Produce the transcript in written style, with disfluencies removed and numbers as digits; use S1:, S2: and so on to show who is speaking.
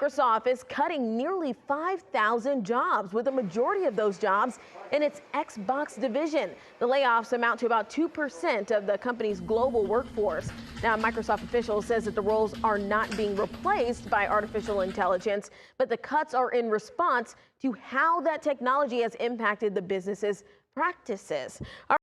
S1: Microsoft is cutting nearly 5,000 jobs, with a majority of those jobs in its Xbox division. The layoffs amount to about 2% of the company's global workforce. Now, Microsoft officials says that the roles are not being replaced by artificial intelligence, but the cuts are in response to how that technology has impacted the business's practices.